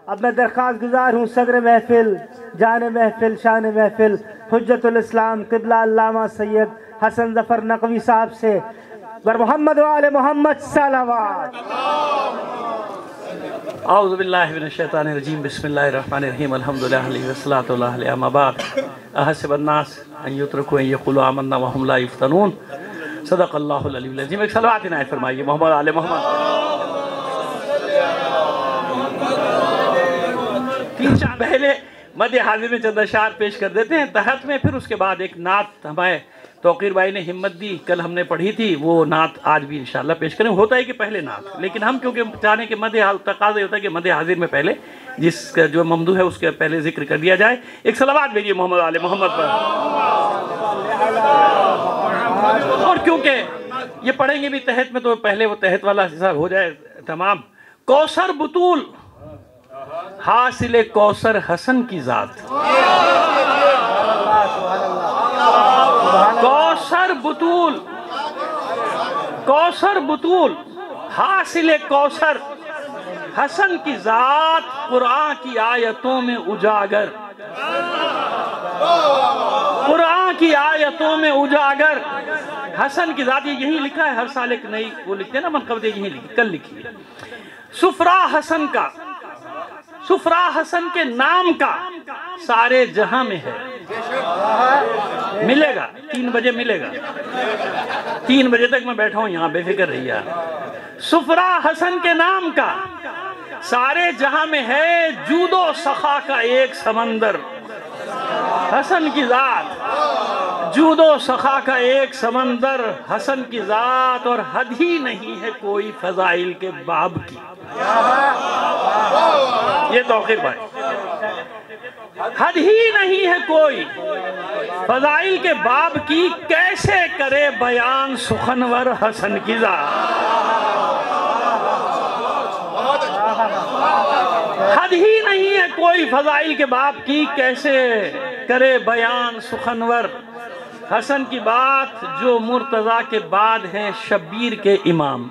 अब मैं दरख्वास्त गुजार हूँ सदर महफिल, जान महफिल, शान महफिल, हुज्जतुल इस्लाम क़िबला अल्लामा सैयद हसन ज़फ़र नक़वी साहब से बर मोहम्मद वाले मोहम्मद सलावत। औज़ु बिल्लाहि मिनश शैतानिर रजीम, बिस्मिल्लाहिर रहमानिर रहीम, अल्हम्दुलिल्लाहि वस्सलातु अम्मा बाद, अहसिबन्नास अन युत्रकू अन यक़ूलू आमन्ना व हुम ला युफ़्तनून। सदक़ल्लाहुल अलीयुल अज़ीम। एक सलवात इनायत फरमाइए मोहम्मद आले मोहम्मद। 3-4 पहले मध्य हाजिर में चंद अशार पेश कर देते हैं तहत में, फिर उसके बाद एक नात हमारे तौकीर भाई ने हिम्मत दी, कल हमने पढ़ी थी, वो नात आज भी इंशाल्लाह पेश करें। होता है कि पहले नात, लेकिन हम क्योंकि चाहने के मध्य हाल तकाज़ा होता है कि मध्य हाजिर में पहले जिसका जो ममदू है उसके पहले जिक्र कर दिया जाए। एक सलावत भेजिए मोहम्मद आले मोहम्मद पर। और क्योंकि ये पढ़ेंगे भी तहत में, तो पहले वो तहत वाला हिस्सा हो जाए तमाम। कौसर बुतूल हासिले कौसर हसन की जात, कौसर बुतूल, कौसर बुतूल हासिले कौसर हसन की जात, कुरान की आयतों में उजागर, कुरान की आयतों में उजागर हसन की जात। ये यही लिखा है, हर साल एक नई वो लिखते हैं ना मनक़बत, यही लिखी, कल लिखी है। सुफरा हसन का, सुफरा हसन के नाम का सारे जहां में है। मिलेगा 3 बजे मिलेगा, 3 बजे तक मैं बैठा हूं यहाँ, बेफिक्र रहिए। सुफरा हसन के नाम का सारे जहां में है, जूदो सखा का एक समंदर हसन की जात, जूदो सखा का एक समंदर हसन की जात, और हद ही नहीं है कोई फजाइल के बाब की। ये तौकीर भाई, हद ही नहीं है कोई फजाइल के बाब की, कैसे करे बयान सुखनवर हसन की जात। हद ही नहीं है कोई फजाइल के बाब की, कैसे करे बयान सुखनवर हसन की बात, जो मुर्तज़ा के बाद हैं शब्बीर के इमाम,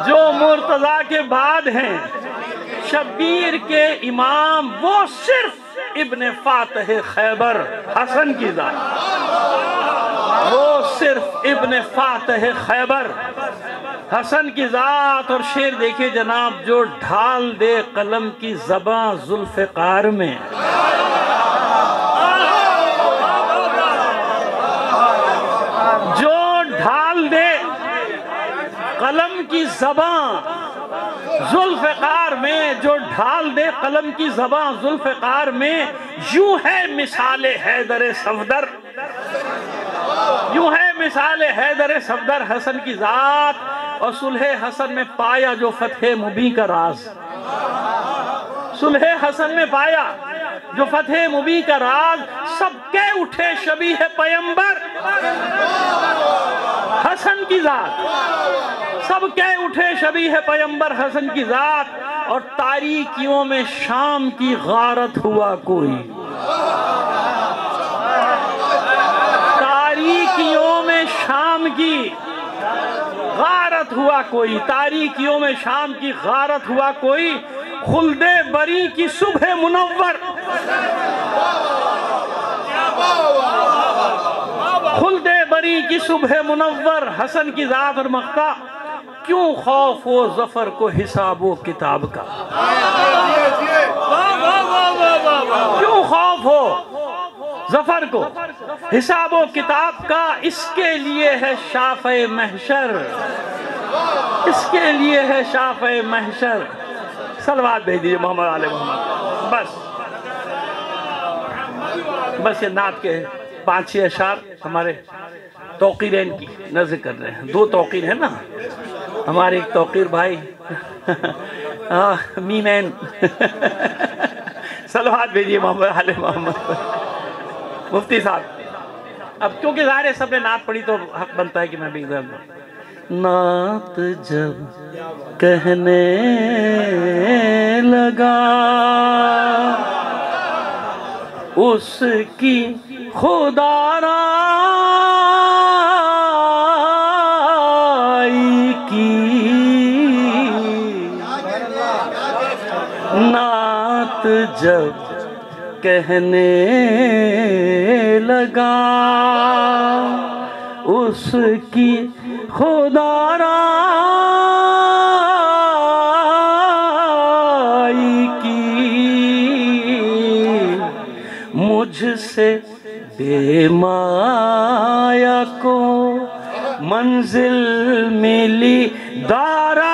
जो मुर्तज़ा के बाद हैं शब्बीर के इमाम, वो सिर्फ इब्ने फातिह खैबर हसन की जात, वो सिर्फ इब्ने फातिह खैबर हसन की जात। और शेर देखिए जनाब, जो ढाल दे कलम की ज़बां जुल्फ़िकार में, जो ढाल दे कलम की ज़बां जुल्फ़िकार में, जो ढाल दे कलम की ज़बां जुल्फ़िकार में, यूं है मिसाल हैदर सफदर, यूं है मिसाल हैदर सफदर हसन की जात। और सुलह हसन में पाया जो फतह मुबीन का राज, सुलह हसन में पाया जो फतह मुबीन का राज, सबके उठे शबी है पैगंबर हसन की जात, सबके उठे शबी है पैगंबर हसन की जात। और तारीकियों में शाम की गारत हुआ कोई, तारीकियों में शाम की गारत हुआ कोई, तारीकियों में शाम की गारत हुआ कोई, खुल्दे बरी की सुबह मुनव्वर, खुल्दे बरी की सुबह मुनव्वर हसन की जात। और मक्ता, क्यों खौफ हो जफर को हिसाबो किताब का, क्यों खौफ हो जफर को हिसाबो किताब का, इसके लिए है शाफ़े महशर, इसके लिए है शाफ़े महशर। सलवात भेज दीजिए मोहम्मद आले मोहम्मद। बस ये नात के 5-6 अशार हमारे तौकीरैन की नज़र कर रहे हैं। 2 तौकीर है ना हमारे, एक तौकीर भाई मीमैन। सलवात भेजिए मोहम्मद आले मोहम्मद। मुफ्ती साहब, अब क्योंकि ज़ाहिर है सबने नात पढ़ी तो हक बनता है कि मैं भी नात जब कहने लगा उसकी खुदाराई की जब कहने लगा उसकी खुदाराई की, मुझसे बेमाया को मंजिल मिली दाराई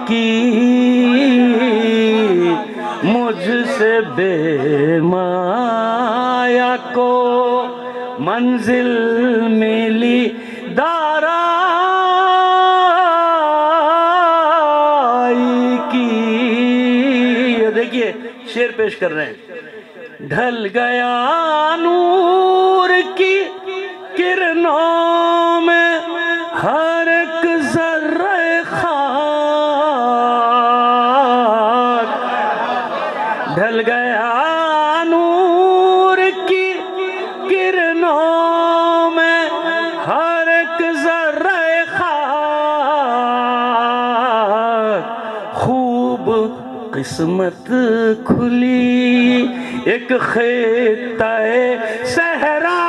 की, मुझसे बेमाया को मंजिल मिली दाराई की। देखिए शेर पेश कर रहे हैं। ढल गया नूर की किरणों में हर एक ज़र्रे खाक, ढल गया नूर की किरणों में हर एक ज़र्रे खाक, खूब किस्मत खुली एक खित्ता-ए सहरा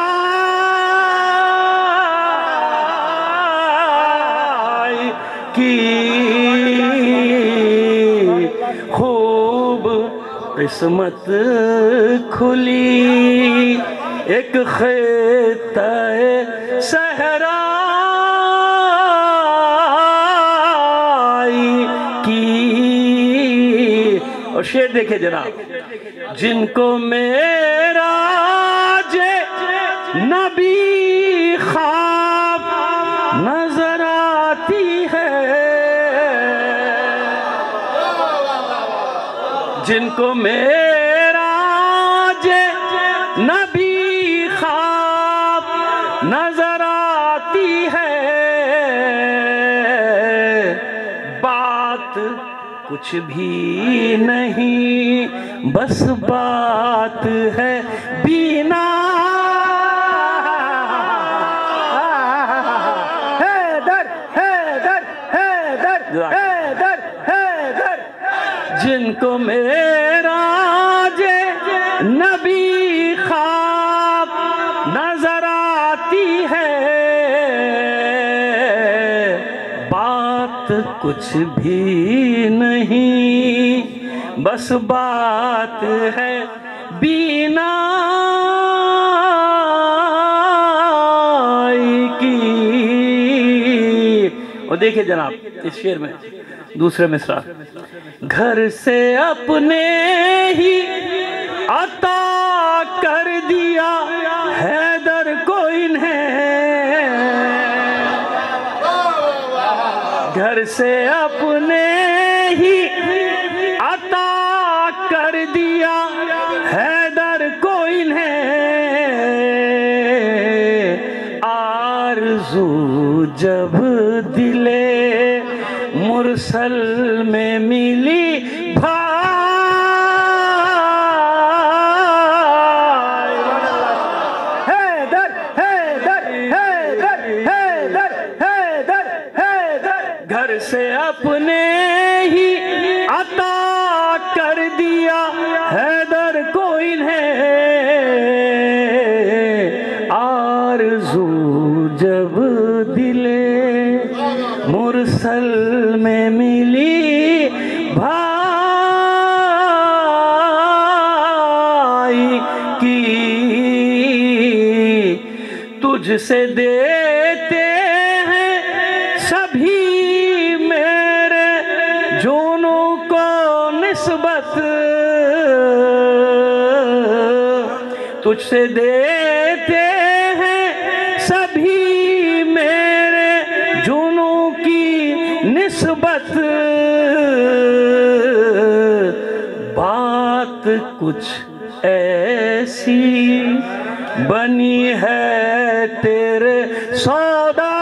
की, खूब किस्मत खुली एक खित्ता-ए सहरा की। और शेर देखे जनाब, जिनको मेरा जे नबी ख्वाब नजर आती है, जिनको मेरा जे नबी ख्वाब नजर आती है, बात कुछ भी नहीं बस बात है बीना। हैदर हैदर हैदर हैदर हैदर, जिनको मेरा जे नबी ख्वाब नजर आती है, बात कुछ भी नहीं बस बात है बीना की। और देखिए जनाब इस शेर में दूसरे मिसरा, घर से अपने ही अता कर दिया हैदर को इन्हें, घर से अपने ही अता कर दिया हैदर को इन्हें, आरज़ू जब दिले मुरसल में मिली भाई, हैदर हैदर हैदर हैदर हैदर हैदर, घर से अपने ही अता कर दिया हैदर को इन्हें, आरज़ू जब दिले मुरसल में मिली भाई की, तुझसे देते हैं सभी मेरे जोनों को निस्बत, तुझसे देते हैं सभी मेरे जोनों की निस्बत, बात कुछ ऐसी बनी है तेरे सौदा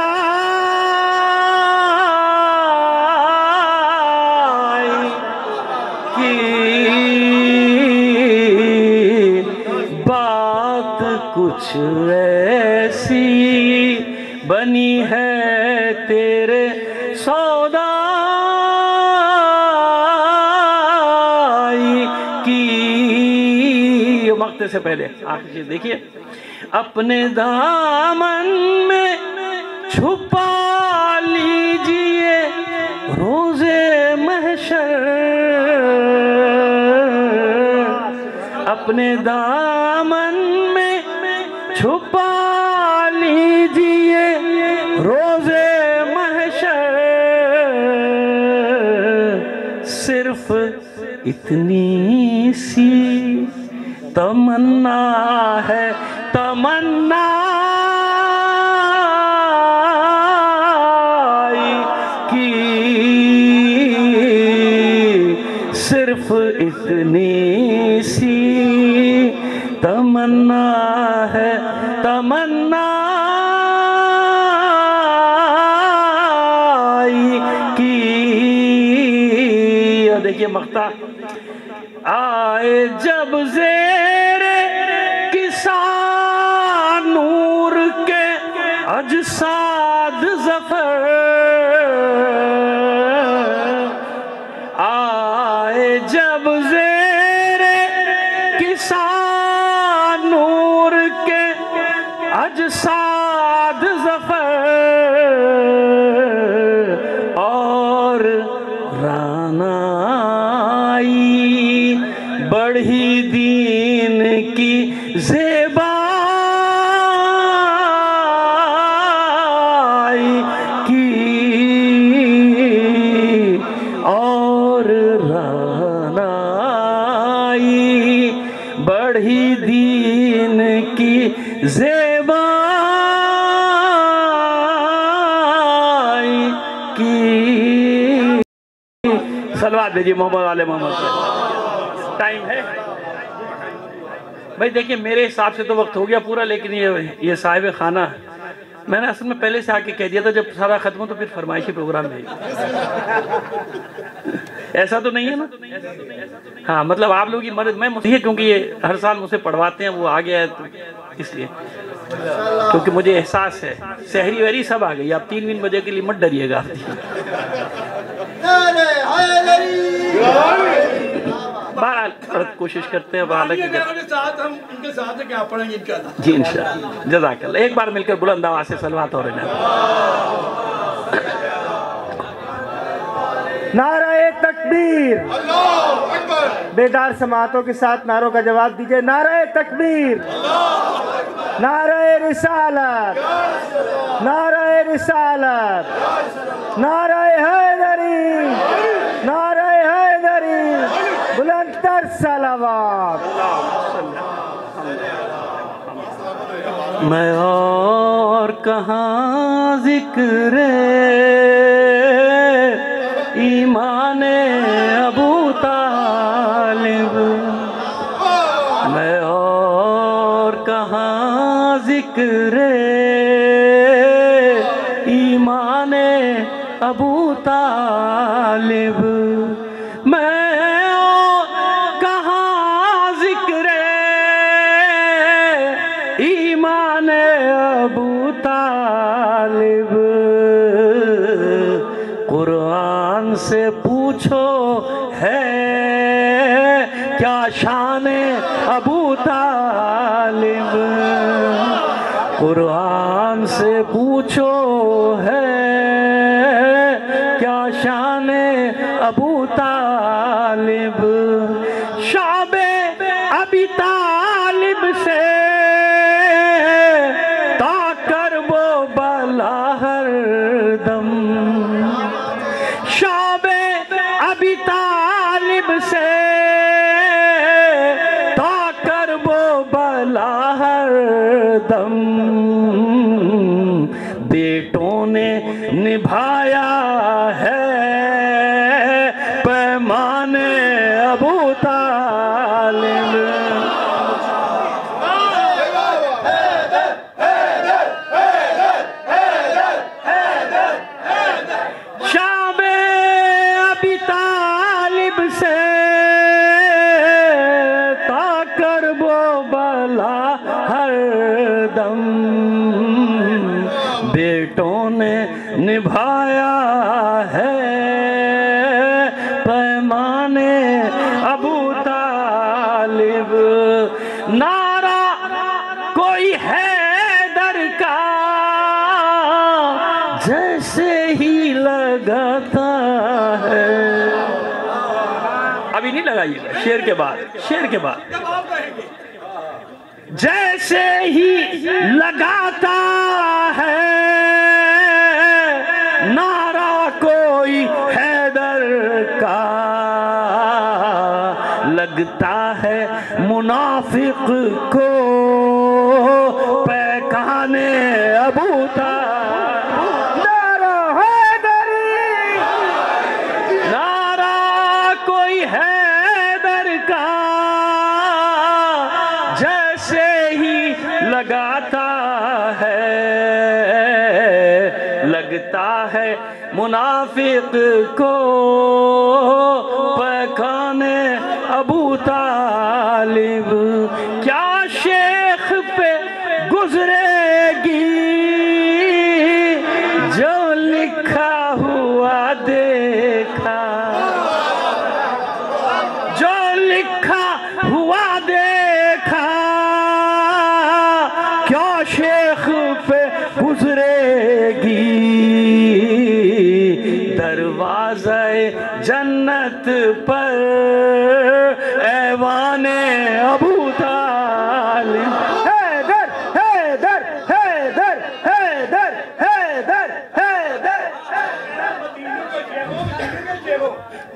की, बात कुछ ऐसी बनी है तेरे सौदा मरते से पहले आखिरी चीज देखिए, अपने दामन में छुपा लीजिए रोज़े महशर, अपने दामन में छुपा लीजिए रोज़े महशर, सिर्फ इतनी सी तमन्ना है, तमन्ना की, सिर्फ इतनी सी तमन्ना है, तमन्ना की। और देखिए मक्ता, आए जब ज़ेरे किसान नूर के अजसाद ज़फ़र, आए जब ज़ेरे किसान नूर के अजसाद ज़फ़र, और रानाई बढ़ी दीन की ज़ेबाई की, और रानाई बढ़ी दीन की ज़ेबाई की। सलवात भेजिए मोहम्मद वाले मोहम्मद। टाइम है भाई, देखिए मेरे हिसाब से तो वक्त हो गया पूरा, लेकिन ये साहिब खाना मैंने असल में पहले से आके कह दिया था, जब सारा खत्म हो तो फिर फरमाइशी प्रोग्राम है। ऐसा तो नहीं है ना? हाँ, मतलब आप लोगों की मदद मैं मुझे, क्योंकि ये हर साल मुझसे पढ़वाते हैं, वो आ गया है तो इसलिए, क्योंकि मुझे एहसास है सहरी वहरी सब आ गई, आप 3 बजे के लिए मत डरिएगा। बहरहाल कोशिश करते हैं, हम इनके साथ क्या पढ़ेंगे इनका जी इंशाअल्लाह। जज़ाकल्लाह। एक बार मिलकर बुलंद आवाज़ से सलवात हो रहे हैं। नारे तकबीर, बेदार समातों के साथ नारों का जवाब दीजिए। नारे तकबीर, नारे रिसालत, नारे रिसालत, नारे हैदरी, नारे हैदरी, बुलंदतर सलावत। मैं और कहाँ ज़िक्र ईमाने अबू तालिब, मैं और कहाँ ज़िक्र ईमाने अबू तालिब, मैं और कहाँ ज़िक्र ईमाने अबू तालिब, कुरान से पूछो है क्या शाने अबू तालिब, कुरान से पूछो है क्या शाने अबू तालिब, शाबे अबी तालिब से ताकर वो बला हर दम, शाबे अबी तालिब से ताकर वो बला हर दम, बेटों ने निभाया है पैमाने अबू तालिब, शाबे अबी तालिब से ताकर वो बला हर दम, बेटों ने निभाया है पैमाने अबू तालिब। ना लगाइएगा शेर के बाद, शेर के बाद। जैसे ही लगाता है नारा कोई हैदर का, लगता है मुनाफिक को पैखाने अबू तालिब। नारा हैदरी, नारा कोई हैदर का, जैसे ही लगाता है लगता है मुनाफिक को पैखाने अबू तालिब। क्या शेख पे गुजरेगी जो लिखा हुआ देखा, जो लिखा हुआ देखा, क्या शेख पे गुजरेगी दरवाज़े जन्नत पर ऐवाने अबू तालिब। हैदर हैदर हैदर हैदर हैदर हैदर।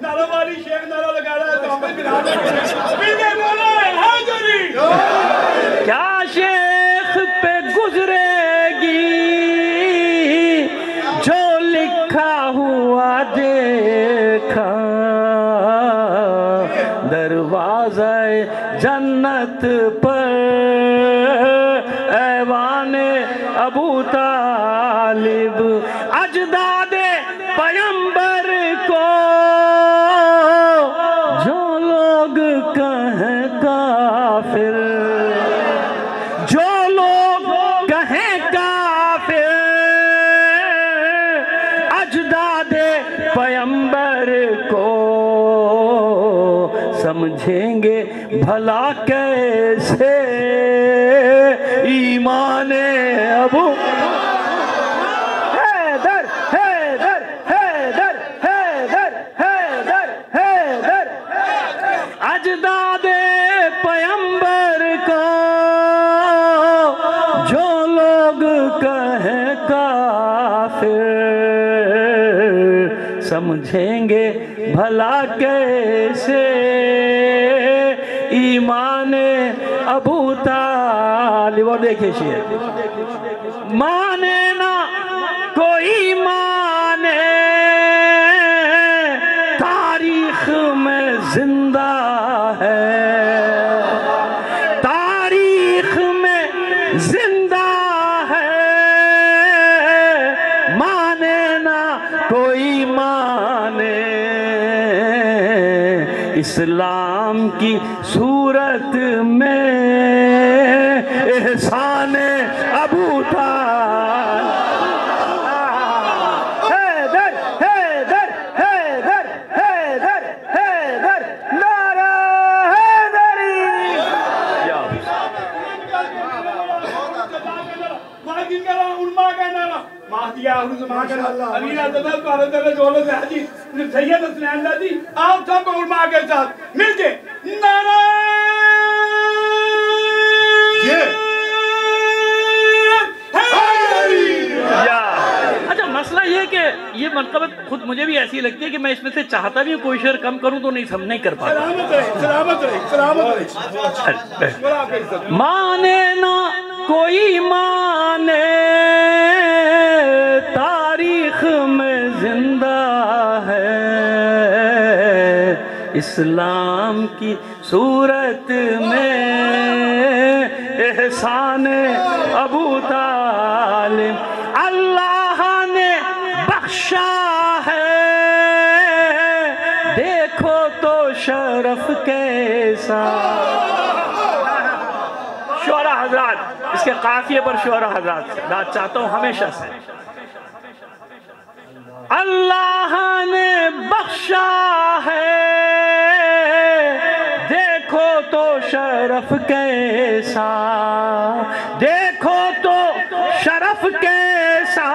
नारा वाली शेख नारा लगा रहा है तो हमें बिना बोला हैदरी। क्या शेख पे गुजरेगी जो लिखा हुआ देखा, दरवाज़े जन्नत पर ऐवाने अबू तालिब। अजदादे पैगंबर को जो लोग कहें काफिर, जो लोग कहें काफिर, अजदादे पैगंबर को समझेंगे भला कैसे ईमाने अबू। हैदर हैदर हैदर हैदर हैदर हैदर। अजदादे पैगंबर को जो लोग कहें काफिर, समझेंगे भला कैसे ईमाने अबू तालिब। और देखिए शेर, माने ना कोई माने तारीख में जिंदा है, तारीख में जिंदा है, माने ना कोई माने इस्लाम की सूरत में एहसान अबू तालिब। हैदर हैदर हैदर हैदर हैदर। नारा हैदरी। उलमा का नारा माहिया उलमा का नारा अलीना तदल पर दौलत हाजी सैयद हसनैन दादी आप सब उलमा के साथ मिलके नारा अच्छा मसला ये कि ये मनकबत खुद मुझे भी ऐसी लगती है कि मैं इसमें से चाहता भी हूँ कोई शेर कम करूँ तो नहीं कर पाता। सलामत रहे सलामत रहे सलामत रहे। माने ना कोई माने तारीख में जिंदा है, इस्लाम की सूरत में एहसान अबू तालिब। अल्लाह ने बख्शा है देखो तो शरफ कैसा। शोरा हजरात, इसके काफिए पर शोरा हजरात बात चाहता हूं हमेशा से। अल्लाह ने बख्शा है देखो तो शरफ कैसा, देखो तो शरफ कैसा,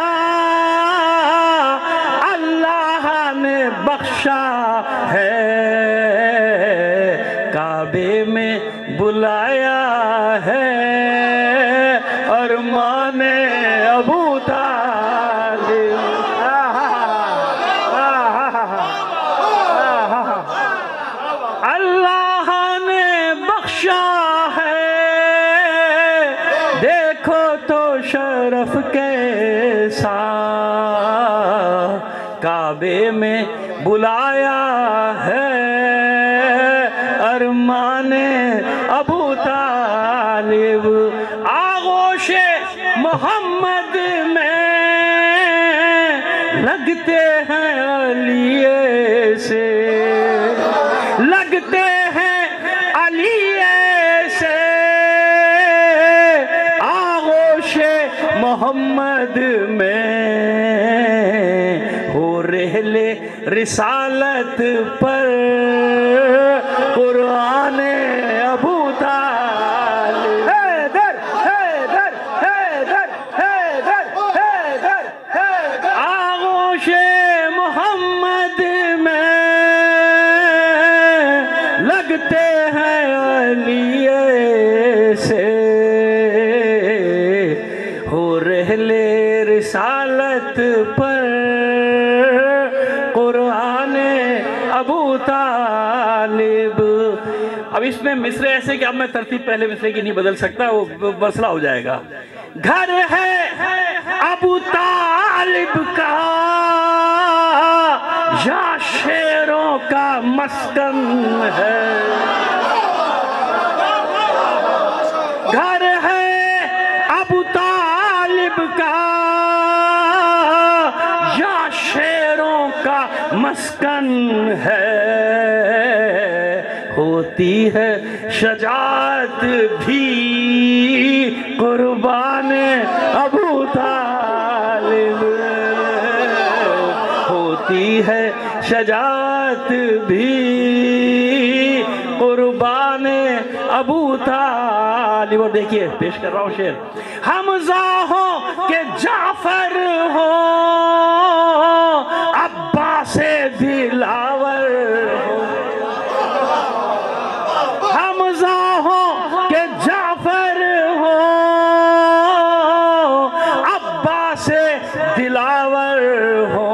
अल्लाह ने बख्शा है अबू तालिब। अल्लाह ने बख्शा है देखो तो शरफ कैसा, काबे में बुलाया है अरमाने अबू तालिब। आगोशे मोहम्मद में लगते हैं अलिये से, लगते हैं अलिये से। आगोशे मोहम्मद में हो रहले रिसालत पर कुरान अबू तालिब। हैदर हैदर हैदर हैदर हैदर हैदर। आगोशे मोहम्मद में लगते हैं अलिये से, हो रहले रिसालत पर कुरान अबू तालिब। अब इसमें मिसरे ऐसे कि अब मैं तरतीब पहले मिसरे की नहीं बदल सकता, वो मसला हो जाएगा। घर है अबू तालिब का या शेरों का मस्कन है, घर है अबू तालिब का या शेरों का मस्कन है। होती है शजात भी कुर्बान अबू तालिब, होती है शजात भी कुर्बान अबू तालिब। और देखिए पेश कर रहा हूँ शेर। हमजा हो के जाफर हो, अब्बास दिलावर हो, हमजा हो के जाफर हो, अब्बास दिलावर हो।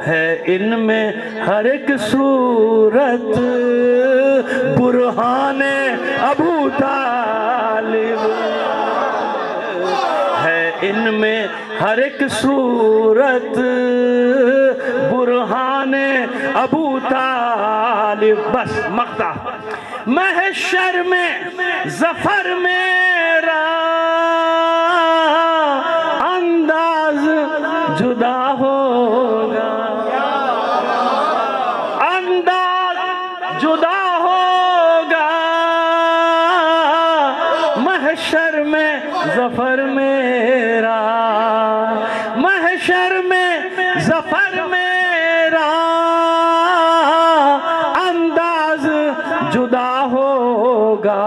है इनमें हर एक सूरत बुरहान अबू तालिब, है इनमें हर एक सूरत बुरहान अबू तालिब। बस मक्ता महशर में जफर मेरा अंदाज जुदा होगा, अंदाज जुदा होगा। महशर में जफर मेरा, महशर में जफर मेरा अंदाज जुदा होगा।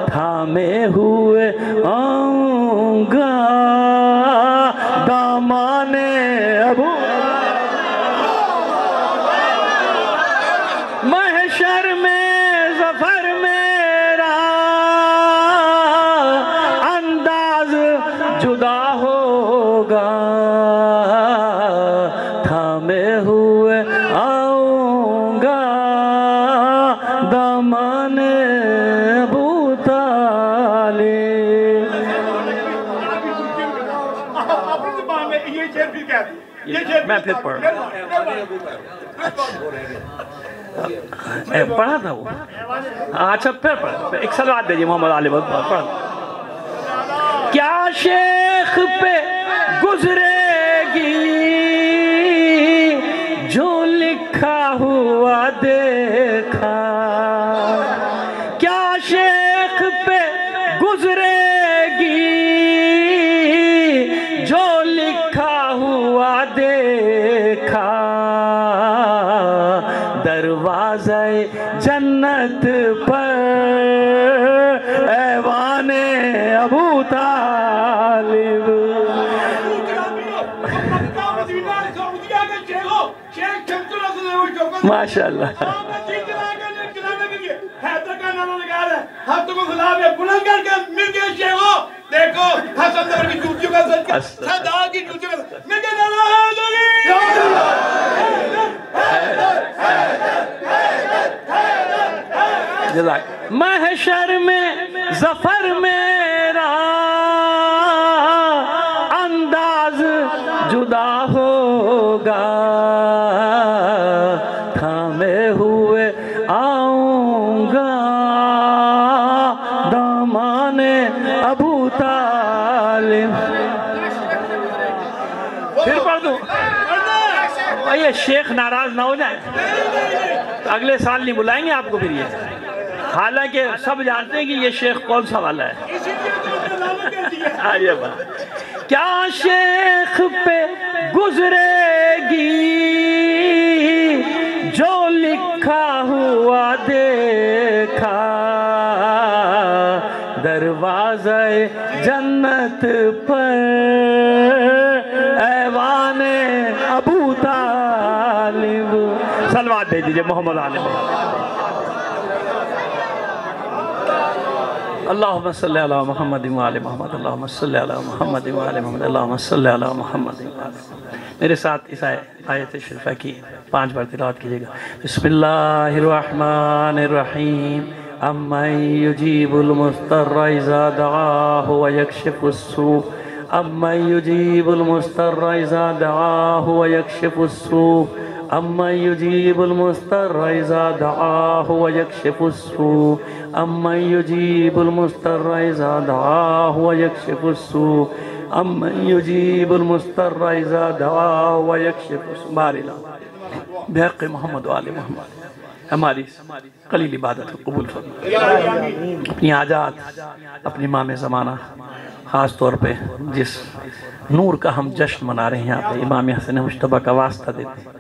थामे हुए आऊंगा दामाने अबू, महशर में जफर मेरा अंदाज जुदा होगा। थामे हुए आऊंगा दामाने अबू तालिब। मैं फिर पढ़ पढ़ा था वो। अच्छा फिर पढ़, एक सलात दीजिए मोहम्मद आलिब पढ़। क्या शेख पे गुजरेगी जो लिखा हुआ देखा, क्या शेख पे गुजरेगी जो लिखा हुआ देखा। दरवाज़े जन्नत पर ऐवाने अबू तालिब। माशाअल्लाह। हाथों को खुला में बुलंद करके मिल गए शेखो। देखो हसन जफर की जूतियों का सदका, सरदार की जूतियों का मिल गए। महशर में जफर मेरा अंदाज जुदा होगा, थामे हुए आऊंगा दामाने अबू तालिब। फिर पढ़ दूं? ये शेख नाराज ना हो जाए, अगले साल नहीं बुलाएंगे आपको फिर। ये हालांकि सब जानते हैं कि ये शेख कौन सा वाला है। आइए क्या शेख पे गुजरेगी जो लिखा हुआ देखा, दरवाज़े जन्नत पर ऐवाने अबू तालिब। सलवात दे दीजिए मोहम्मद आले अल्लाहुम्मा सल्ली अला मुहम्मद व आले मुहम्मद, अल्लाहुम्मा सल्ली अला मुहम्मद व आले मुहम्मद, अल्लाहुम्मा सल्ली अला मुहम्मद व आले। मेरे साथ इस आयत शरीफा की 5 बार तिलावत कीजिएगा। बिस्मिल्लाहिर रहमानिर रहीम। अम्मन युजीबुल मुस्तर्रा इज़ा दआहु व यक्शिफुस सू, अम्मन युजीबुल मुस्तर्रा इज़ा दआहु व यक्शिफुस सू, अम्मन युजीबुल मुस्तर्रा इज़ा दआहु व यक्शिफुस सू, अम्मन युजीबुल मुस्तर्रा इज़ा दआहु व यक्शिफुस सू, अम्मन युजीबुल मुस्तर्रा इज़ा दआहु व यक्शिफुस सू। बारिला बिहक़ मोहम्मद व आले मोहम्मद हमारी कलील इबादत को कबूल फरमाए। अपनी आजाद अपनी इमाम ज़माना ख़ास तौर पे जिस नूर का हम जश्न मना रहे हैं यहाँ पे, इमाम हसन मुश्तबा का वास्ता देते हैं,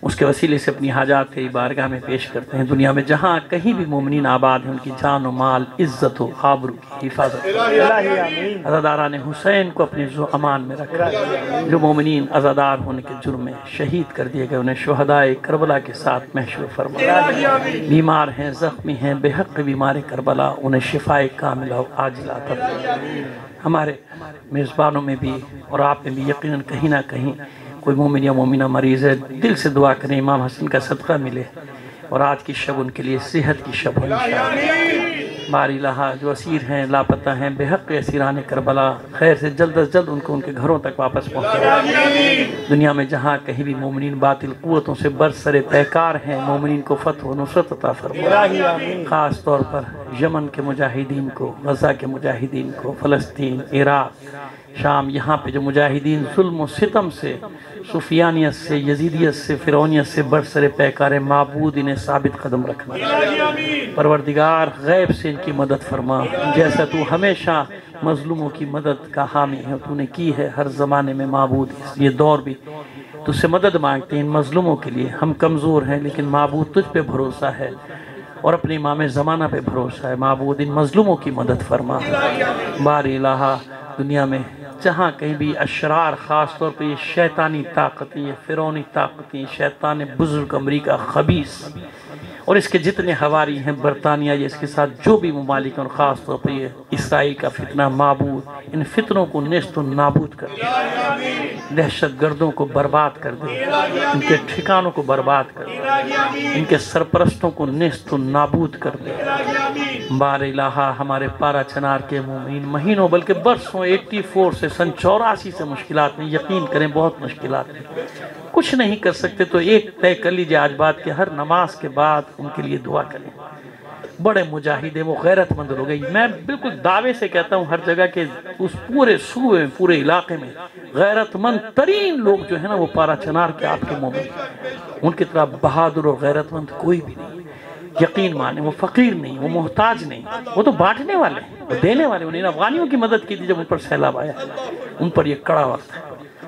उसके वसीले से अपनी हाजात के बारगाह में पेश करते हैं। दुनिया में जहाँ कहीं भी मोमिनीन आबाद हैं उनकी जान व माल, इज़्ज़त व आबरू की हिफाजत। अज़ादारान हुसैन को अपने अमान में रखा। जो मोमिनीन अज़ादार होने के जुर्म में शहीद कर दिए गए उन्हें शुहदाए करबला के साथ महशूर फरमाया। बीमार हैं, ज़ख्मी हैं, बेहक़ बीमार करबला, उन्हें शिफाए कामिला व आजिला अता फरमाए। हमारे मेज़बानों में भी और आप में भी यकीनन कहीं ना कहीं कोई मोमिन या मोमिना मरीज़ है। दिल से दुआ करें इमाम हसन का सदका मिले और आज की शब उनके लिए सेहत की शब हो इंशाअल्लाह। बारी लहा जो असीर हैं, लापता हैं, बेहक़ असीरान करबला, खैर से जल्द अज जल्द उनको उनके घरों तक वापस पहुँचे। दुनिया में जहाँ कहीं भी मोमिनीन बातिल क़ुव्वतों से बरसरे पैकार हैं, मोमिनीन को फ़तह व नुसरत अता फरमाए। ख़ास तौर पर यमन के मुजाहिदीन को, गज़ा के मुजाहिदीन को, फ़लस्तीन, इराक़, शाम, यहाँ पे जो मुजाहिदीन जुल्म व सितम से, सुफियानियत से, यजीदियत से, फ़िरौनियत से बरसरे पैकार माबूद इन्हें साबित कदम रखना। परवरदिगार गैब से इनकी मदद फरमा, जैसा तू हमेशा मज़लूमों की मदद का हामी है, तूने की है हर ज़माने में माबूद। ये दौर भी तुझसे मदद मांगते हैं इन मज़लूमों के लिए। हम कमज़ोर हैं लेकिन माबूद तुझ पे भरोसा है और अपने इमाम ज़माना पे भरोसा है। माबूद इन मज़लूमों की मदद फरमा। बारी इलाहा दुनिया में जहाँ कहीं भी अशरार, ख़ास तौर पे ये शैतानी ताकतें, ये फ़िरौनी ताकतें, शैतान बुज़ुर्ग अमरीका खबीस और इसके जितने हवारी हैं, बरतानिया, ये इसके साथ जो भी ममालिक हैं और ख़ास तौर पे ये इसराइल का फितना, माबूद इन फितनों को नेस्त व नाबूद कर दे, दहशत गर्दों को बर्बाद कर दे, इनके ठिकानों को बर्बाद कर दे, इनके सरपरस्तों को नेस्त व नाबूद कर दे। बार इलाहा हमारे पारा चनार के मोमिन महीनों बल्कि बरसों 84 से सन 84 से मुश्किलात में, यकीन करें बहुत मुश्किलात में, कुछ नहीं कर सकते तो एक तय कर लीजिए आज बात के हर नमाज के बाद उनके लिए दुआ करें। बड़े मुजाहिद हैं वो, गैरतमंद लोग हैं। मैं बिल्कुल दावे से कहता हूँ हर जगह के उस पूरे सूबे में, पूरे इलाके में गैरतमंद तरीन लोग जो है ना वो पारा चनार के आपके मोमिन, उनकी तरह बहादुर और गैरतमंद कोई भी नहीं। यकीन माने वो फ़कीर नहीं, वो मोहताज नहीं, वो तो बांटने वाले, वो देने वाले। उन्होंने अफगानियों की मदद की थी जब उन पर सैलाब आया। उन पर ये कड़ा वक्त है,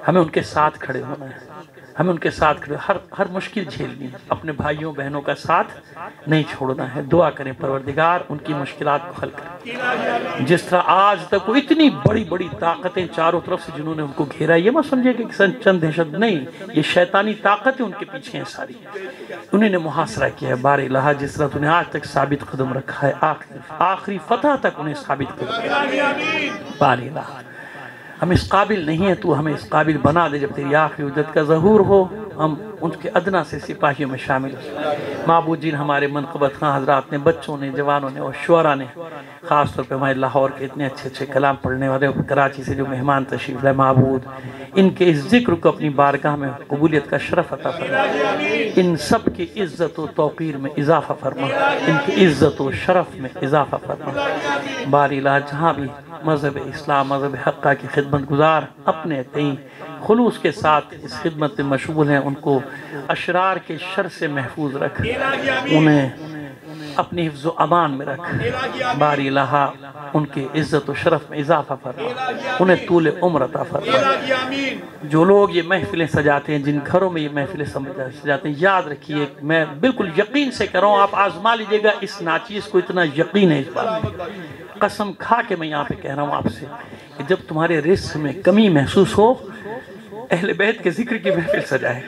हमें उनके साथ खड़े होना है। हमें उनके साथ खड़े हर मुश्किल झेलनी है, अपने भाइयों बहनों का साथ नहीं छोड़ना है। दुआ करें परवरदिगार उनकी मुश्किलात को हल करे। जिस तरह आज तक वो इतनी बड़ी बड़ी ताकतें चारों तरफ से जिन्होंने उनको घेरा, ये मत समझे कि चंद दहशत नहीं, ये शैतानी ताकतें उनके पीछे हैं सारी, उन्होंने मुहासरा किया है। बार इलाहा जिस तरह तूने आज तक साबित कदम रखा है, आखिरी फतह तक उन्हें साबित कदम। बार इलाहा हम इस काबिल नहीं है, तू हमें इस काबिल बना दे जब तेरी आखिरी उज्जत का ज़हूर हो हम उनके अदना से सिपाहियों में शामिल हो। माबूद जिन हमारे मनक़बत खां हजरात ने, बच्चों ने, जवानों ने और शुअरा ने, ख़ास तौर पे हमारे लाहौर के इतने अच्छे अच्छे कलाम पढ़ने वाले, कराची से जो मेहमान तशरीफ़ लाए, माबूद इनके इस जिक्र को अपनी बारगाह में कबूलियत का शरफ अता फरमा। इन सब की इज़्ज़त व तौक़ीर में इजाफ़ा फरमा, इनकी इज़्ज़त व शरफ में इजाफ़ा फरमा। बारी इलाहा जहाँ भी मज़हब इस्लाम, मज़हब हक़्क़ा की खिदमत गुजार अपने कई खुलूस के साथ इस खिदमत में मशगूल हैं, उनको अशरार के शर से महफूज रख, उन्हें अपनी हिफ्ज़ व अमान में रख। बारी इलाहा उनके इज़्ज़त व शरफ में इजाफ़ा फरमा, उन्हें तूल उम्र अता फरमा। जो लोग ये महफिलें सजाते हैं, जिन घरों में ये महफिलें सजाते हैं, याद रखिए, मैं बिल्कुल यकीन से कह रहा हूँ, आप आजमा लीजिएगा इस नाचीज़ को, इतना यकीन है इस बात में, कसम खा के मैं यहाँ पे कह रहा हूँ आपसे कि जब तुम्हारे रिस्क में कमी महसूस हो, अहले बैत के जिक्र की महफिल सजाए।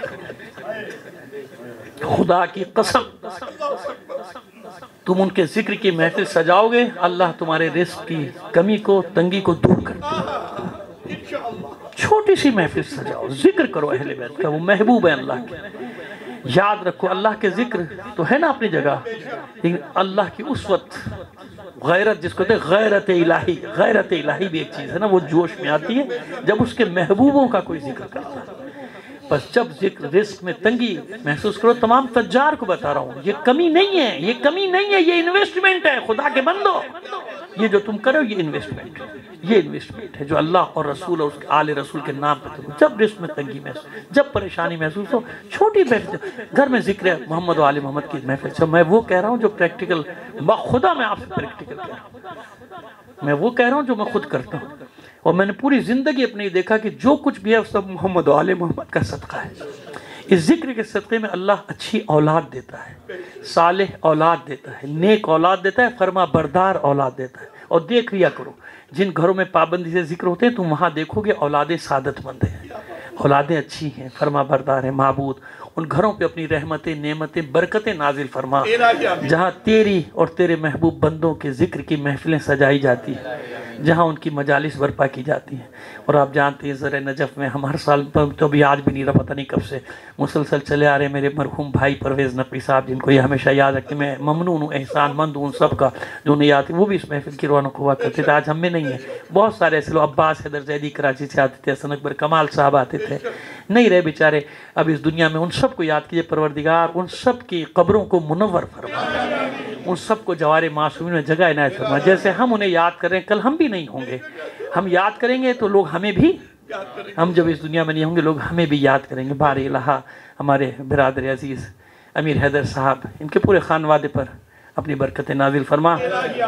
खुदा की कसम तुम उनके जिक्र की महफिल सजाओगे, अल्लाह तुम्हारे रिस्क की कमी को, तंगी को दूर कर देगा। छोटी सी महफिल सजाओ, जिक्र करो अहले बैत का, वो महबूब है अल्लाह के। याद रखो अल्लाह के जिक्र तो है ना अपनी जगह, लेकिन अल्लाह की उस वक्त गैरत, जिसको कहते हैं गैरत इलाही, गैरत इलाही भी एक चीज़ है ना, वो जोश में आती है जब उसके महबूबों का कोई जिक्र करता है। बस जब जिक्र रिस्क में तंगी महसूस करो, तमाम तज्जार को बता रहा हूँ, ये कमी नहीं है, ये कमी नहीं है, ये इन्वेस्टमेंट है। खुदा के बंदो, ये जो तुम करो ये इन्वेस्टमेंट है, ये इन्वेस्टमेंट है जो अल्लाह और रसूल और उसके आले रसूल के नाम पर तुम, जब रिस्क में तंगी महसूस, जब परेशानी महसूस हो, छोटी महफिल घर में जिक्र है मोहम्मद वाले मोहम्मद की महफिल। मैं वो कह रहा हूँ जो प्रैक्टिकल, खुदा मैं आपसे प्रैक्टिकल कह रहा हूँ, मैं वो कह रहा हूँ जो मैं खुद करता हूँ, और मैंने पूरी ज़िंदगी अपनी देखा कि जो कुछ भी है सब मोहम्मद वाले मोहम्मद का सदका है। इस जिक्र के सदक़े में अल्लाह अच्छी औलाद देता है, सालेह औलाद देता है, नेक औलाद देता है, फरमा बरदार औलाद देता है। और देख लिया करो, जिन घरों में पाबंदी से जिक्र होते हैं तुम वहाँ देखोगे औलादें सादतमंद हैं, औलादें अच्छी हैं, फरमा बरदार हैं। माबूद उन घरों पे अपनी रहमतें, नेमतें, बरकतें नाजिल फरमा, जहाँ तेरी और तेरे महबूब बंदों के जिक्र की महफिलें सजाई जाती हैं, जहाँ उनकी मजालिस बर्पा की जाती हैं। और आप जानते हैं ज़र नजफ़ में हम हर साल, तो अभी आज भी नहीं रहा, पता नहीं कब से मुसलसल चले आ रहे हैं, मेरे मरहूम भाई परवेज़ नकवी साहब, जिनको ये हमेशा याद रखते, मैं ममनून हूँ, एहसानमंद हूँ उन सब का जो उन्हें याद, वो भी इस महफिल की रौनक हुआ करते थे। आज हम में नहीं है, बहुत सारे ऐसे लोग, अब्बास हैदर जैदी कराची से आते थे, हसन अकबर कमाल साहब आते थे, नहीं रहे बेचारे अब इस दुनिया में। उन सब को याद कीजिए परवरदिगार, उन सब की कब्रों को मुनव्वर फरमा, उन सब को जवारे मासूमीन में जगह इनायत फरमा। जैसे हम उन्हें याद कर रहे हैं, कल हम भी नहीं होंगे, हम याद करेंगे तो लोग हमें भी, हम जब इस दुनिया में नहीं होंगे लोग हमें भी याद करेंगे। बार इलाहा हमारे बिरादर अजीज़ अमीर हैदर साहब, इनके पूरे खानवादे पर अपनी बरकतें नाजिल फरमा,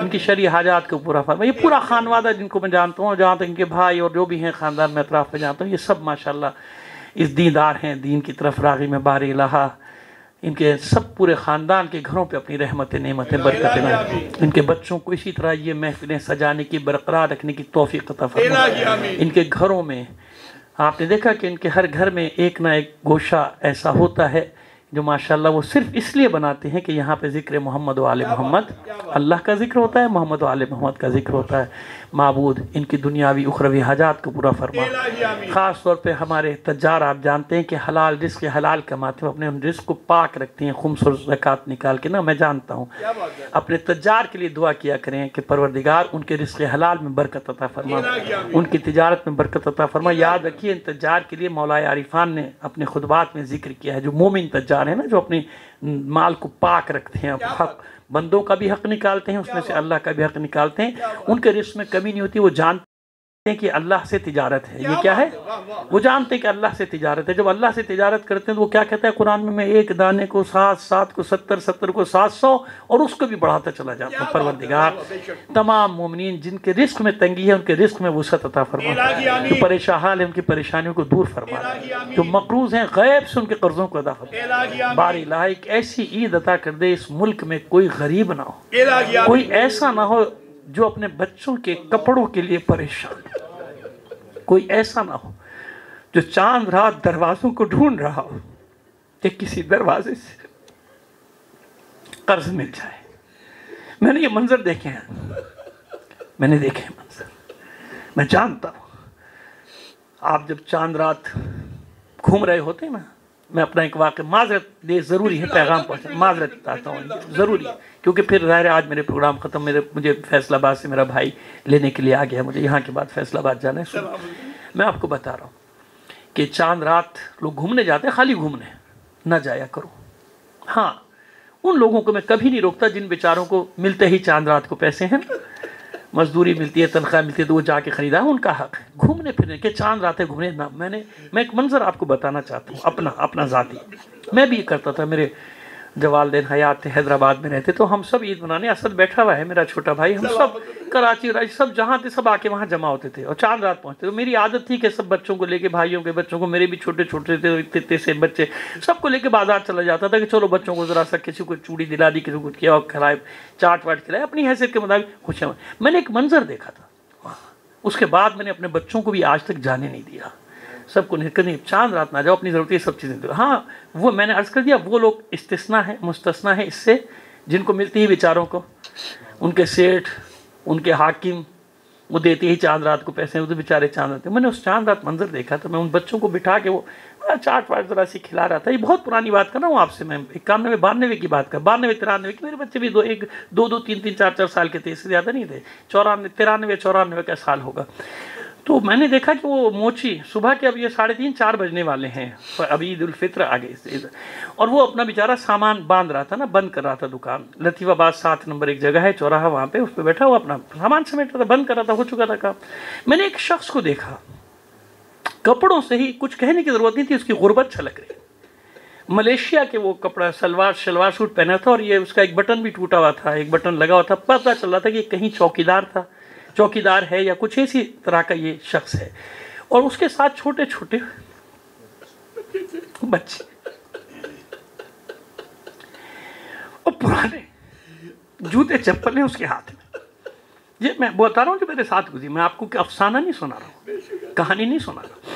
इनकी शरई हाजात को पूरा फरमा। ये पूरा खानवादा जिनको मैं जानता हूँ, जहाँ तक इनके भाई और जो भी हैं ख़ानदान में अतराफ़ में जानता हूँ, ये सब माशाल्लाह इस दीनदार हैं, दीन की तरफ राग़िब में। बार इलाहा इनके सब पूरे ख़ानदान के घरों पे अपनी रहमतें, नेमतें, बरकतें ना, इनके बच्चों को इसी तरह ये महफिलें सजाने की, बरकरार रखने की तौफ़ीक़ अता फरमा। इनके घरों में आपने देखा कि इनके हर घर में एक ना एक गोशा ऐसा होता है जो माशाल्लाह वो सिर्फ इसलिए बनाते हैं कि यहाँ पे ज़िक्र मोहम्मद वाले मोहम्मद, अल्लाह का ज़िक्र होता है, मोहम्मद वाले मोहम्मद का ज़िक्र होता है। माबूद इनकी दुनियावी उखरवी हाजात को पूरा फरमा। ख़ास तौर पे हमारे तज्जार, आप जानते हैं कि हलाल रिस्क हलाल कमाते हैं, अपने उन रिस्क को पाक रखते हैं, खुम्स और ज़कात निकाल के ना। मैं जानता हूँ, अपने तज्जार के लिए दुआ किया करें कि परवरदिगार उनके रिस्क हलाल में बरकत अता फरमा, उनकी तिजारत में बरकत अता फरमा। याद रखिए इन तज्जार के लिए मौलाए आरिफान ने अपने खुतबात में जिक्र किया है, जो मोमिन तज्जार है ना, जो अपने माल को पाक रखते हैं, हक बंदों का भी हक निकालते हैं, उसमें से अल्लाह का भी हक निकालते हैं, उनके रिस्क में कमी नहीं होती, वो जान कि अल्लाह से तिजारत है। ये क्या है? वो जानते हैं कि अल्लाह से तिजारत है। जब अल्लाह से तिजारत करते हैं तो वो क्या कहता है कुरान में, मैं एक दाने को 7, 7 को 70, 70 को 700 और उसको भी बढ़ाता चला जाता हूँ। परवरदिगार तमाम मोमिनीन जिनके रिस्क में तंगी है उनके रिस्क में वसअत अता फरमा, जो परेशान हाल है उनकी परेशानियों को दूर फरमा, जो मकरूज हैं गैब से उनके कर्जों को अदा फरमा। बारी इलाही एक ऐसी ईद अता कर दे इस मुल्क में कोई गरीब ना हो, कोई ऐसा ना हो जो अपने बच्चों के कपड़ों के लिए परेशान, कोई ऐसा ना हो जो चांद रात दरवाजों को ढूंढ रहा हो कि किसी दरवाजे से कर्ज मिल जाए। मैंने ये मंजर देखे हैं, मैंने देखे हैं मंजर, मैं जानता हूं। आप जब चांद रात घूम रहे होते हैं ना, मैं अपना एक वाक़या माजरत दे, ज़रूरी है पैगाम पहुँचा, माजरत बताता हूँ, ज़रूरी है क्योंकि फिर ज़ाहिर आज मेरे प्रोग्राम ख़त्म, मुझे फैसलाबाद से मेरा भाई लेने के लिए आ गया, मुझे यहाँ के बाद फैसलाबाद जाना है। मैं आपको बता रहा हूँ कि चांद रात लोग घूमने जाते हैं, खाली घूमने ना जाया करो। हाँ, उन लोगों को मैं कभी नहीं रोकता जिन बेचारों को मिलते ही चांद रात को पैसे हैं, मजदूरी मिलती है, तनख्वाह मिलती है तो वो जाके खरीदा, उनका हक है घूमने फिरने के, चांद रातें घूमने ना। मैं एक मंजर आपको बताना चाहता हूँ अपना ज़ाती। मैं भी ये करता था, मेरे जब वालिदैन हयात थे, हैदराबाद में रहते, तो हम सब ईद मनाने, असद बैठा हुआ है मेरा छोटा भाई, हम सब कराची सब जहाँ थे सब आके वहाँ जमा होते थे और चांद रात पहुँचते। तो मेरी आदत थी कि सब बच्चों को लेके, भाइयों के बच्चों को, मेरे भी छोटे छोटे थे इतने से बच्चे, सबको लेके बाजार चला जाता था कि चलो बच्चों को ज़रा सा किसी को चूड़ी दिला दी, किसी को किया खिलाए, चाट वाट खिलाए, अपनी हैसियत के मुताबिक खुशियाँ। मैंने एक मंजर देखा था वहाँ, उसके बाद मैंने अपने बच्चों को भी आज तक जाने नहीं दिया, सबको नहीं, चांद रात ना जाओ, अपनी ज़रूरत है सब चीज़ें दो। हाँ, वो मैंने अर्ज़ कर दिया, वो लोग इस्तिस्ना है, मुस्तस्ना है इससे, जिनको मिलती ही बेचारों को, उनके सेठ, उनके हाकिम, वो देते ही चांद रात को पैसे, वो तो बेचारे चांद रात। मैंने उस चांद रात मंजर देखा था, मैं उन बच्चों को बिठा के वो चाट वाट ज़रा सी खिला रहा था। ये बहुत पुरानी बात कर रहा हूँ आपसे, मैं 91, 92 की बात कर, 92, 93 की। मेरे बच्चे भी 2, 3, 4 साल के थे, इससे ज़्यादा नहीं थे, 93, 94 का साल होगा। तो मैंने देखा कि वो मोची सुबह के, अब ये 3:30, 4 बजने वाले हैं, अभी ईद उल फित्र आ गई, और वो अपना बेचारा सामान बांध रहा था ना, बंद कर रहा था दुकान। लतीफ़ाबाद 7 नंबर एक जगह है चौराहा, वहाँ पे उस पर बैठा हुआ अपना सामान समेट रहा था, बंद कर रहा था, हो चुका था काम। मैंने एक शख्स को देखा, कपड़ों से ही कुछ कहने की ज़रूरत नहीं थी, उसकी गुर्बत छलक रही। मलेशिया के वो कपड़ा शलवार सूट पहना था और ये उसका एक बटन भी टूटा हुआ था, एक बटन लगा हुआ था। पता चल रहा था कि कहीं चौकीदार है या कुछ इसी तरह का ये शख्स है, और उसके साथ छोटे छोटे बच्चे और पुराने जूते चप्पल उसके हाथ में। ये मैं बता रहा हूँ जो मेरे साथ गुजरी, मैं आपको अफसाना नहीं सुना रहा हूँ, कहानी नहीं सुना रहा।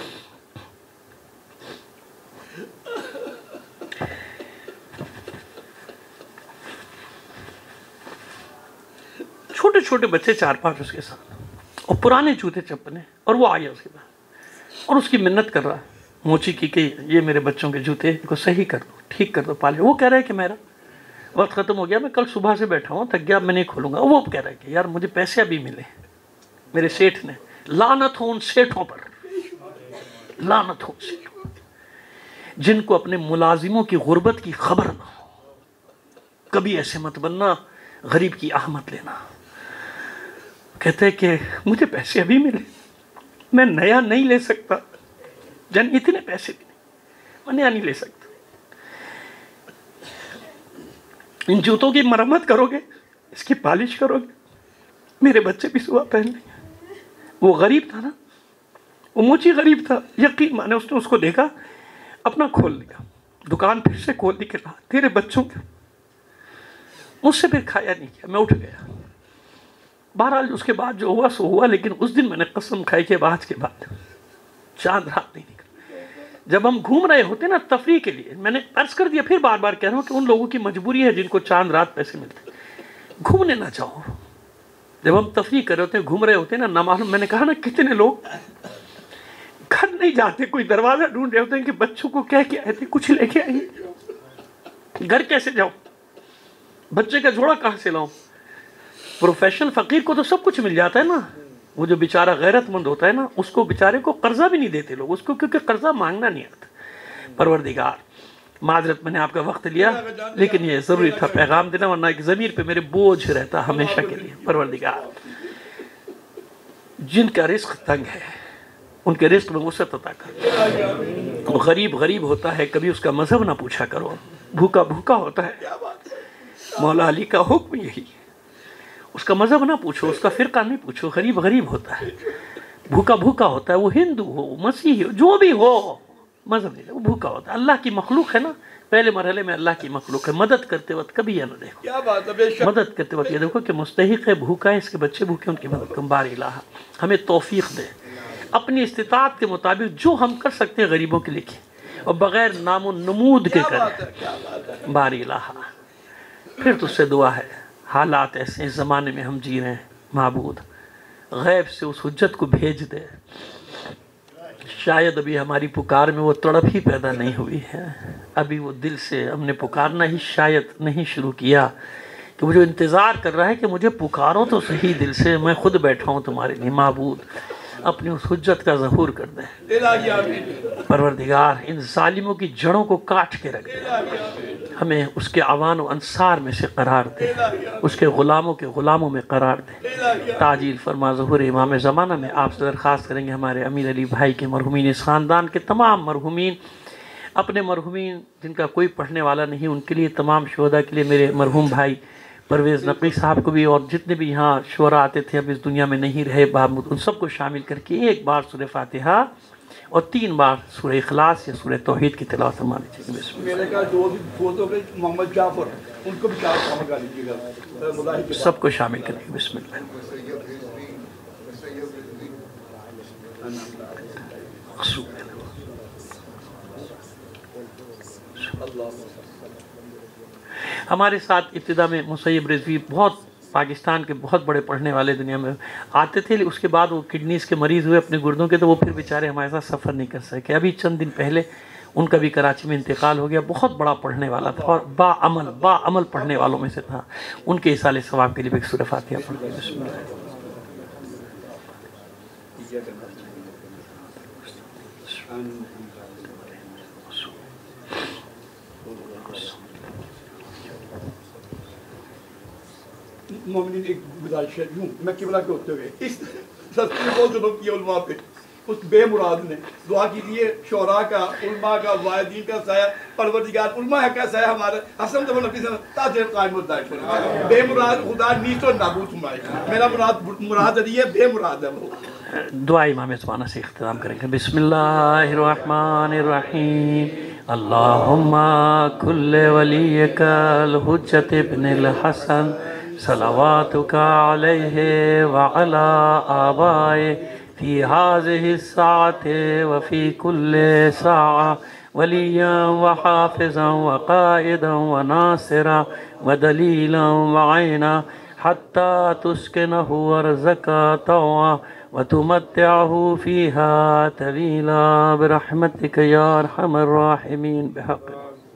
छोटे छोटे बच्चे 4-5 उसके साथ, और पुराने जूते चप्पलें, और वो आ गया उसके बाद और उसकी मिन्नत कर रहा है मोची की कि ये मेरे बच्चों के जूते, इनको सही कर दो, ठीक कर दो, पाले। वो कह रहा है कि मेरा वक्त ख़त्म हो गया, मैं कल सुबह से बैठा हूँ, थक गया, मैं नहीं खोलूँगा। वो कह रहा है कि यार मुझे पैसे अभी मिले, मेरे सेठ ने, लानत हो उन सेठों पर, लानत हो सेठों जिनको अपने मुलाजिमों की गुर्बत की खबर ना हो। कभी ऐसे मत बनना, गरीब की आह मत लेना। कहते हैं कि मुझे पैसे अभी मिले, मैं नया नहीं ले सकता, जन इतने पैसे भी नहीं, मैं नया नहीं ले सकता। इन जूतों की मरम्मत करोगे, इसकी पॉलिश करोगे, मेरे बच्चे भी सुबह पहन लेंगे। वो गरीब था ना, वो मोची गरीब था, यकीन माने। उसने उसको देखा, अपना खोल लिया दुकान, फिर से खोल दी के कहा तेरे बच्चों के। मुझसे फिर खाया नहीं किया, मैं उठ गया। बहरहाल उसके बाद जो हुआ सो हुआ, लेकिन उस दिन मैंने कसम खाई कि आज के बाद चांद रात नहीं निकल। जब हम घूम रहे होते ना तफरीह के लिए, मैंने अर्ज कर दिया, फिर बार बार कह रहा हूँ कि उन लोगों की मजबूरी है जिनको चांद रात पैसे मिलते, घूमने ना जाओ। जब हम तफरीह कर रहे होते हैं, घूम रहे होते हैं ना मालूम, मैंने कहा ना कितने लोग घर नहीं जाते, कोई दरवाजा ढूंढ रहे होते हैं कि बच्चों को कह के आए थे कुछ लेके आएंगे, घर कैसे जाओ, बच्चे का जोड़ा कहाँ से लाऊं। प्रोफेशनल फकीर को तो सब कुछ मिल जाता है ना, वो जो बेचारा गैरतमंद होता है ना, उसको बेचारे को कर्जा भी नहीं देते लोग उसको, क्योंकि कर्जा मांगना नहीं आता। परवरदिगार, माजरत मैंने आपका वक्त लिया, लेकिन ये ज़रूरी था पैगाम देना, वरना एक ज़मीर पे मेरे बोझ रहता हमेशा के लिए। परवरदिगार, जिनका रिस्क तंग है उनके रिस्क में वसअत अता कर। गरीब गरीब होता है, कभी उसका मजहब ना पूछा करो। भूखा भूखा होता है, मौला अली का हुक्म यही, उसका मजहब ना पूछो, उसका फिरका नहीं पूछो। गरीब गरीब होता है, भूखा भूखा होता है, वो हिंदू हो मसीही हो जो भी हो, मजहब नहीं, वो भूखा होता है। अल्लाह की मखलूक है ना, पहले मरहले में अल्लाह की मखलूक है। मदद करते वक्त कभी यह ना देखो, क्या बात है, मदद करते वक्त ये देखो कि मुस्तहिक है, भूखा है, इसके बच्चे भूखे, उनकी मदद करो। बारी इलाहा हमें तौफीक दे, अपनी इस्तिताअत के मुताबिक जो हम कर सकते हैं गरीबों के लिए और बग़ैर नामो नमूद के करें। बारी इलाहा फिर तुझसे दुआ है, हालात ऐसे इस ज़माने में हम जी रहे हैं, महबूद गैब से उस हुज्जत को भेज दे। शायद अभी हमारी पुकार में वो तड़प ही पैदा नहीं हुई है, अभी वो दिल से हमने पुकारना ही शायद नहीं शुरू किया कि मुझे इंतज़ार कर रहा है कि मुझे पुकारो तो सही दिल से, मैं खुद बैठा हूँ तुम्हारे लिए। महबूद अपनी उस हुज्जत का ज़हूर कर दे। परवरदिगार इन जालिमों की जड़ों को काट के रख दे, हमें उसके अवान व अंसार में से करार दे, उसके ग़ुलामों के ग़ुलामों में करार दे। ताजील फरमा ज़हूर इमाम ज़माना में आपसे दरख्वास्त करेंगे हमारे अमीर अली भाई के मरहुमीन, इस ख़ानदान के तमाम मरहुमीन, अपने मरहुमीन जिनका कोई पढ़ने वाला नहीं, उनके लिए, तमाम शुहदा के लिए, मेरे मरहूम भाई परवेज़ नकवी साहब को भी, और जितने भी यहाँ शुरा आते थे अब इस दुनिया में नहीं रहे बाबूद, उन सबको शामिल करके एक बार सूरह फातिहा और 3 बार सूरह इखलास या सूरह तौहीद की तिलावत फरमा लीजिएगा। मेरे का जो भी फोटो पे मोहम्मद जाफर, उनको भी शामिल कर लीजिएगा, सबको शामिल करेंगे। बिस्मिल्लाह। हमारे साथ इब्तिदा में मुसैयब रिजवी बहुत पाकिस्तान के बहुत बड़े पढ़ने वाले दुनिया में आते थे, उसके बाद वो किडनीज़ के मरीज़ हुए अपने गुर्दों के, तो वो फिर बेचारे हमारे साथ सफ़र नहीं कर सके। अभी चंद दिन पहले उनका भी कराची में इंतकाल हो गया। बहुत बड़ा पढ़ने वाला था और बाअमल पढ़ने वालों में से था। उनके इसाले सवाब के लिए भी सूरह फातिहा पढ़। मोमिनीन एक गुजारिश है, यूँ मैं किबला के होते हुए इस सस्ते में बहुत जुल्म किया उलमा पे, उस बेमुराद ने दुआ कीजिए शोरा का, उलमा का, वाहिदीन का साया, परवरदिगार उलमा है का साया हमारा हसन जब नबी से ताजे कायम होता है। बेमुराद खुदा नीच और नाबूद फरमाए। मेरा मुराद अली है, बेमुराद है वो। दुआ इमाम ज़माना से इख्तिताम करेंगे। बिस्मिल्लाहिर्रहमानिर्रहीम। अल्लाहुम्मा कुल्ले वलियकल हुज्जत इब्निल हसन सलावातुका अलैहि व अला आबाए फी हाज़िहि साअति व फी कुल्ले साअ वलिय्यन व हाफ़िज़न व क़ाइदन व नासिरा व दलीलन व ऐना हत्ता तुस्किनहु अर्ज़का तौआ व तुमत्तिअहु फ़ीहा तवीला बिरहमतिका या अरहमर राहिमीन बिहक़्क़ि।